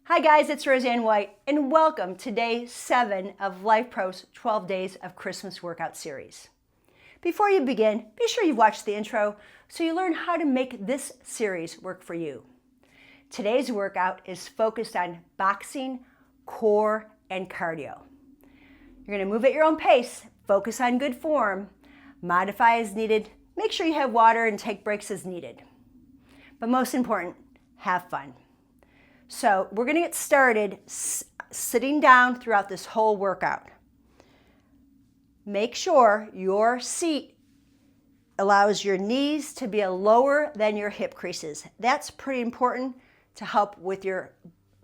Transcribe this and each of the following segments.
Hi guys, it's Roseann White, and welcome to day 7 of Lifepro's 12 Days of Christmas Workout Series. Before you begin, be sure you've watched the intro so you learn how to make this series work for you. Today's workout is focused on boxing, core, and cardio. You're going to move at your own pace, focus on good form, modify as needed, make sure you have water and take breaks as needed. But most important, have fun. So we're going to get started sitting down throughout this whole workout. Make sure your seat allows your knees to be lower than your hip creases. That's pretty important to help with your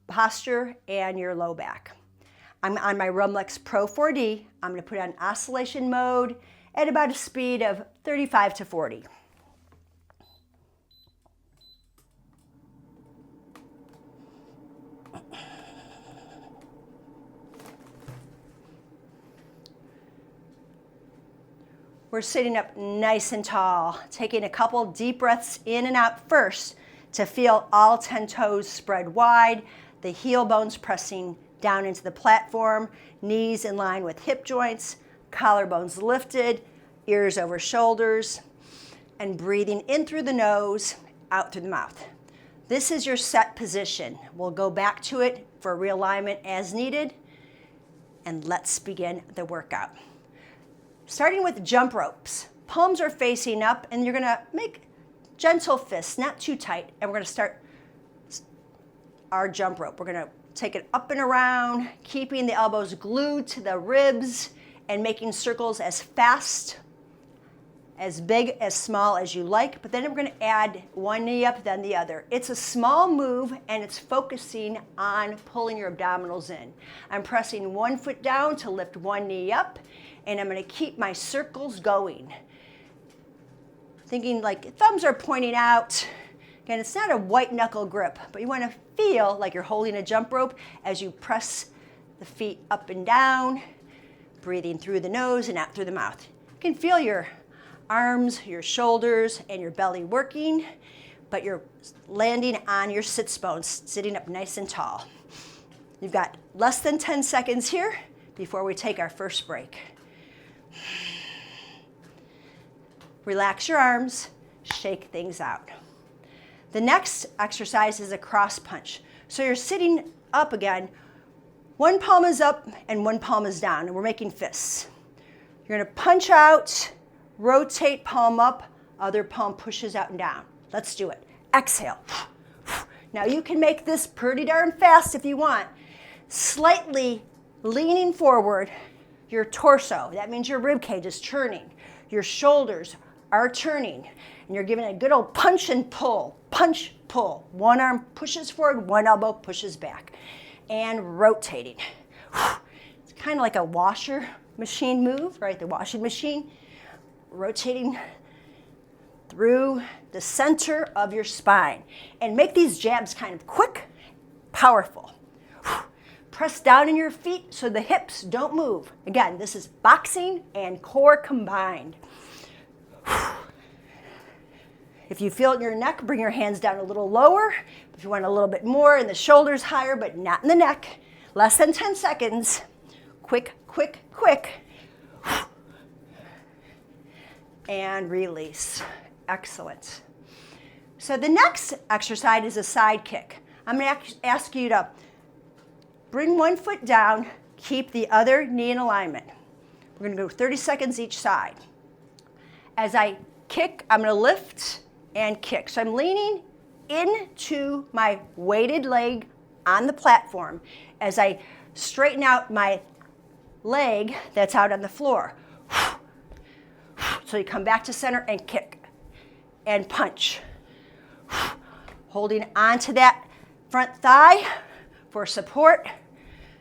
posture and your low back. I'm on my Rumblex Pro 4D. I'm going to put it on oscillation mode at about a speed of 35 to 40. We're sitting up nice and tall, taking a couple deep breaths in and out first to feel all 10 toes spread wide, the heel bones pressing down into the platform, knees in line with hip joints, collarbones lifted, ears over shoulders, and breathing in through the nose, out through the mouth. This is your set position. We'll go back to it for realignment as needed, and let's begin the workout. Starting with jump ropes. Palms are facing up, and you're gonna make gentle fists, not too tight, and we're gonna start our jump rope. We're gonna take it up and around, keeping the elbows glued to the ribs and making circles as fast, as big, as small as you like, but then we're gonna add one knee up, then the other. It's a small move, and it's focusing on pulling your abdominals in. I'm pressing one foot down to lift one knee up, and I'm gonna keep my circles going. Thinking like thumbs are pointing out. Again, it's not a white knuckle grip, but you wanna feel like you're holding a jump rope as you press the feet up and down, breathing through the nose and out through the mouth. You can feel your arms, your shoulders, and your belly working, but you're landing on your sits bones, sitting up nice and tall. You've got less than 10 seconds here before we take our first break. Relax your arms, shake things out. The next exercise is a cross punch. So you're sitting up again, one palm is up and one palm is down, and we're making fists. You're gonna punch out, rotate palm up, other palm pushes out and down. Let's do it. Exhale. Now you can make this pretty darn fast if you want. Slightly leaning forward, your torso, that means your rib cage is turning. Your shoulders are turning, and you're giving a good old punch and pull. Punch, pull. One arm pushes forward, one elbow pushes back. And rotating. It's kind of like a washer machine move, right? The washing machine. Rotating through the center of your spine. And make these jabs kind of quick, powerful. Press down in your feet so the hips don't move. Again, this is boxing and core combined. If you feel it in your neck, bring your hands down a little lower. If you want a little bit more, and the shoulders higher, but not in the neck. Less than 10 seconds. Quick, quick, quick. And release. Excellent. So the next exercise is a side kick. I'm going to ask you to bring one foot down, keep the other knee in alignment. We're going to go 30 seconds each side. As I kick, I'm going to lift and kick. So I'm leaning into my weighted leg on the platform as I straighten out my leg that's out on the floor. So you come back to center and kick and punch. Holding onto that front thigh for support.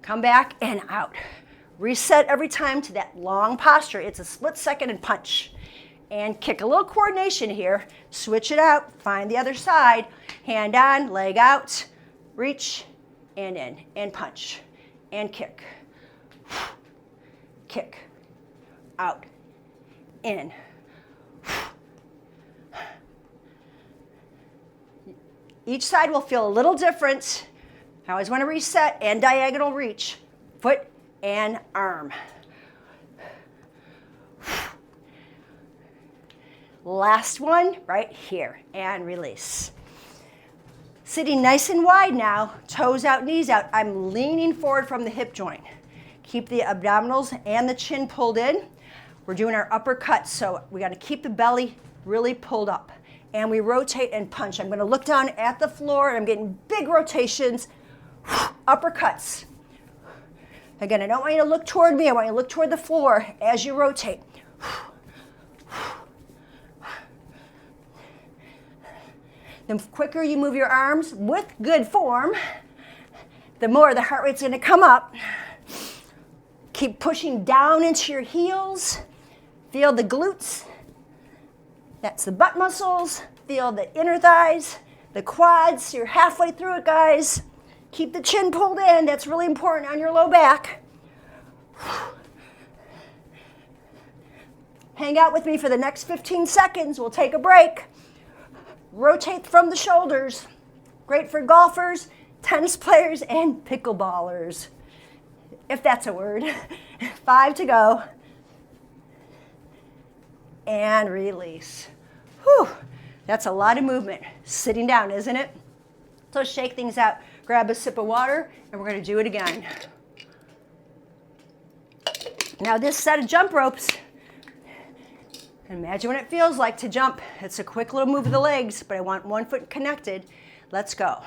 Come back and out. Reset every time to that long posture. It's a split second and punch. And kick. A little coordination here. Switch it out. Find the other side. Hand on, leg out. Reach and in. And punch. And kick. Kick. Out. In. Each side will feel a little different. I always want to reset and diagonal reach, foot and arm. Last one right here, and release. Sitting nice and wide now, toes out, knees out. I'm leaning forward from the hip joint. Keep the abdominals and the chin pulled in. We're doing our uppercuts, so we got to keep the belly really pulled up. And we rotate and punch. I'm going to look down at the floor, and I'm getting big rotations. Uppercuts. Again, I don't want you to look toward me. I want you to look toward the floor as you rotate. The quicker you move your arms with good form, the more the heart rate's going to come up. Keep pushing down into your heels. Feel the glutes. That's the butt muscles. Feel the inner thighs, the quads. You're halfway through it, guys. Keep the chin pulled in. That's really important on your low back. Hang out with me for the next 15 seconds. We'll take a break. Rotate from the shoulders. Great for golfers, tennis players, and pickleballers, if that's a word. 5 to go. And release. Whew, that's a lot of movement. Sitting down, isn't it? So shake things out. Grab a sip of water, and we're going to do it again. Now this set of jump ropes, imagine what it feels like to jump. It's a quick little move of the legs, but I want one foot connected. Let's go.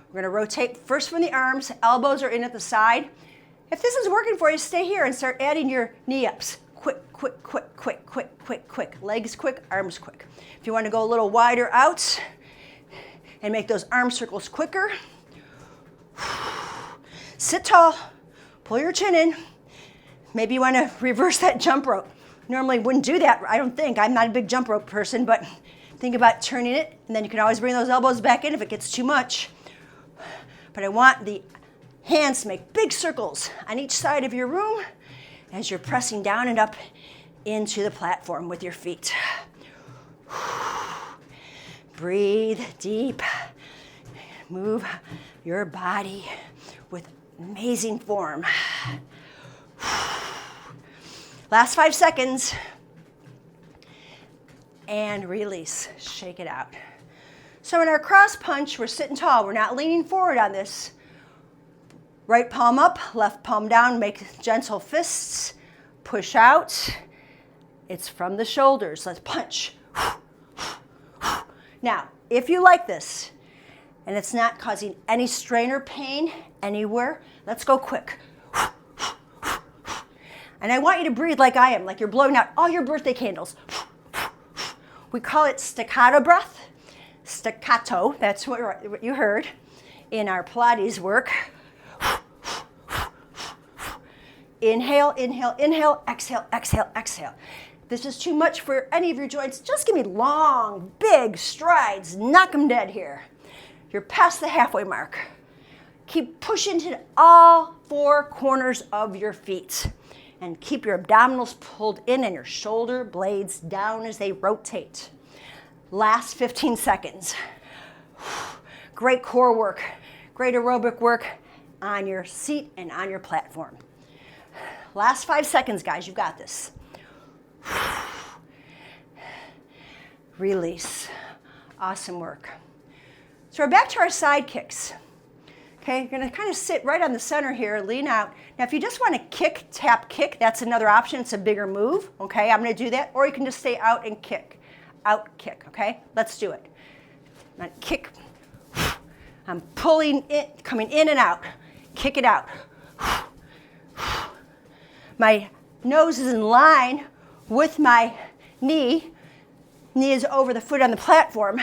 We're going to rotate first from the arms. Elbows are in at the side. If this is working for you, stay here and start adding your knee ups. Quick, quick, quick, quick, quick, quick, quick. Legs quick, arms quick. If you want to go a little wider out and make those arm circles quicker, sit tall, pull your chin in. Maybe you want to reverse that jump rope. Normally wouldn't do that, I don't think. I'm not a big jump rope person, but think about turning it, and then you can always bring those elbows back in if it gets too much. But I want the hands to make big circles on each side of your room as you're pressing down and up into the platform with your feet. Breathe deep. Move your body with amazing form. Last 5 seconds. And release. Shake it out. So in our cross punch, we're sitting tall. We're not leaning forward on this. Right palm up, left palm down. Make gentle fists. Push out. It's from the shoulders. Let's punch. Now, if you like this, and it's not causing any strain or pain anywhere, let's go quick. And I want you to breathe like I am, like you're blowing out all your birthday candles. We call it staccato breath. Staccato, that's what you heard in our Pilates work. Inhale, inhale, inhale, exhale, exhale, exhale. If this is too much for any of your joints, just give me long, big strides. Knock them dead here. You're past the halfway mark. Keep pushing to all 4 corners of your feet. And keep your abdominals pulled in and your shoulder blades down as they rotate. Last 15 seconds. Great core work, great aerobic work on your seat and on your platform. Last 5 seconds, guys, you've got this. Release. Awesome work. So we're back to our side kicks. Okay, you're gonna kind of sit right on the center here, lean out. Now, if you just wanna kick, tap, kick, that's another option. It's a bigger move, okay? I'm gonna do that, or you can just stay out and kick. Out, kick, okay? Let's do it. I'm gonna kick. I'm pulling it, coming in and out. Kick it out. My nose is in line with my knee. Knee is over the foot on the platform.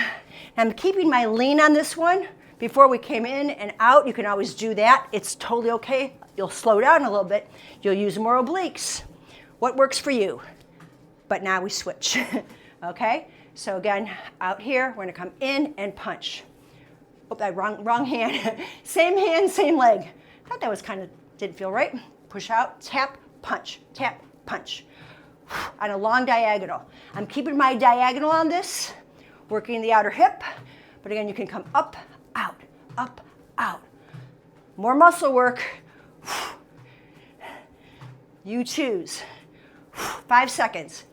I'm keeping my lean on this one. Before we came in and out, you can always do that. It's totally okay. You'll slow down a little bit. You'll use more obliques. What works for you? But now we switch, okay? So again, out here, we're gonna come in and punch. Oh, that wrong hand. Same leg. I thought that was kind of, didn't feel right. Push out, tap, punch, tap, punch. On a long diagonal. I'm keeping my diagonal on this, working the outer hip, but again, you can come up, out, more muscle work. You choose. 5 seconds.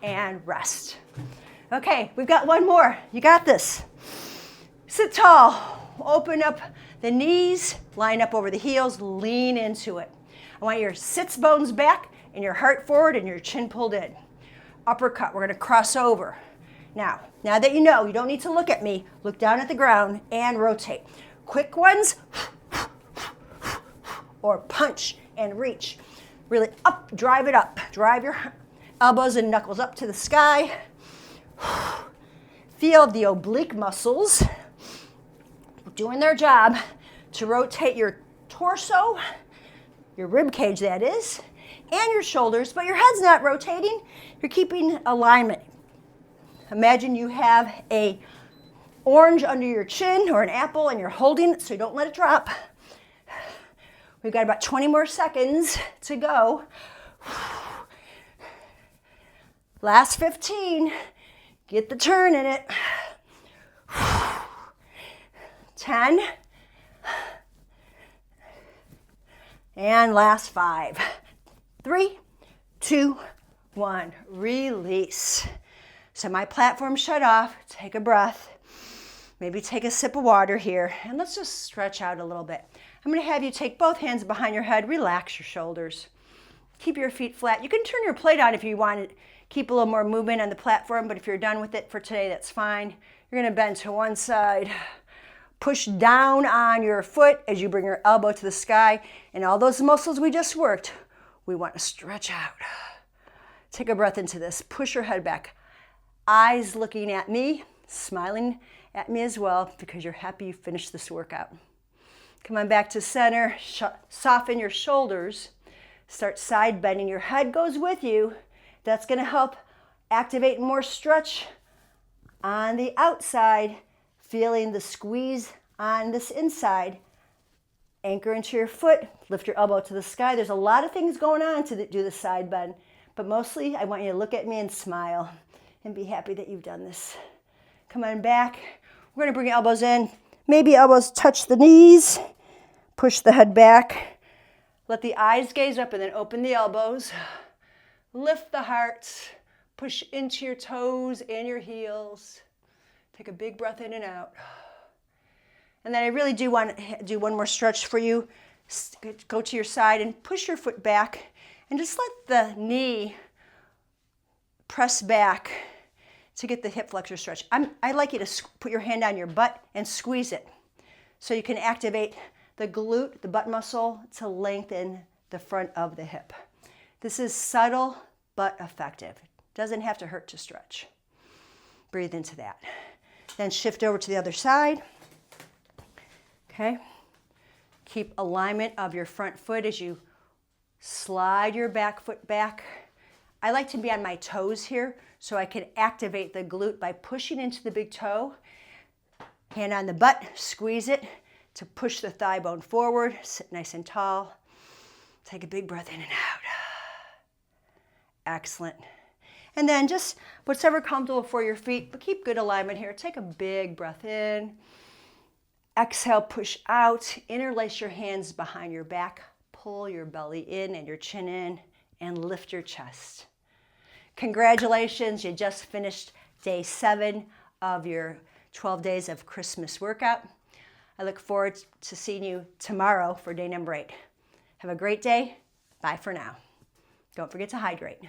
And rest. Okay, we've got one more. You got this. Sit tall. Open up the knees, line up over the heels, lean into it. I want your sits bones back and your heart forward and your chin pulled in. Uppercut, we're gonna cross over. Now that you know, you don't need to look at me, look down at the ground and rotate. Quick ones, or punch and reach. Really up, drive it up. Drive your elbows and knuckles up to the sky. Feel the oblique muscles doing their job to rotate your torso, your rib cage that is, and your shoulders, but your head's not rotating. You're keeping alignment. Imagine you have a orange under your chin or an apple and you're holding it so you don't let it drop. We've got about 20 more seconds to go. Last 15. Get the turn in it. 10. And last 5. 3, 2, 1. Release. So my platform shut off. Take a breath. Maybe take a sip of water here. And let's just stretch out a little bit. I'm going to have you take both hands behind your head. Relax your shoulders. Keep your feet flat. You can turn your plate on if you want to keep a little more movement on the platform, but if you're done with it for today, that's fine. You're going to bend to one side. Push down on your foot as you bring your elbow to the sky. And all those muscles we just worked, we want to stretch out. Take a breath into this. Push your head back. Eyes looking at me, smiling at me as well because you're happy you finished this workout. Come on back to center. Soften your shoulders. Start side bending. Your head goes with you. That's going to help activate more stretch on the outside. Feeling the squeeze on this inside. Anchor into your foot. Lift your elbow to the sky. There's a lot of things going on to do the side bend. But mostly, I want you to look at me and smile and be happy that you've done this. Come on back. We're going to bring elbows in. Maybe elbows touch the knees. Push the head back. Let the eyes gaze up and then open the elbows. Lift the heart. Push into your toes and your heels. Take a big breath in and out. And then I really do want to do one more stretch for you. Go to your side and push your foot back. And just let the knee press back to get the hip flexor stretch. I like you to put your hand on your butt and squeeze it so you can activate the glute, the butt muscle, to lengthen the front of the hip. This is subtle but effective. Doesn't have to hurt to stretch. Breathe into that. Then shift over to the other side. Okay. Keep alignment of your front foot as you slide your back foot back. I like to be on my toes here so I can activate the glute by pushing into the big toe. Hand on the butt, squeeze it to push the thigh bone forward. Sit nice and tall. Take a big breath in and out. Excellent. And then just whatever comfortable for your feet, but keep good alignment here. Take a big breath in. Exhale, push out. Interlace your hands behind your back. Pull your belly in and your chin in and lift your chest. Congratulations, you just finished day 7 of your 12 days of Christmas workout. I look forward to seeing you tomorrow for day number 8. Have a great day. Bye for now. Don't forget to hydrate.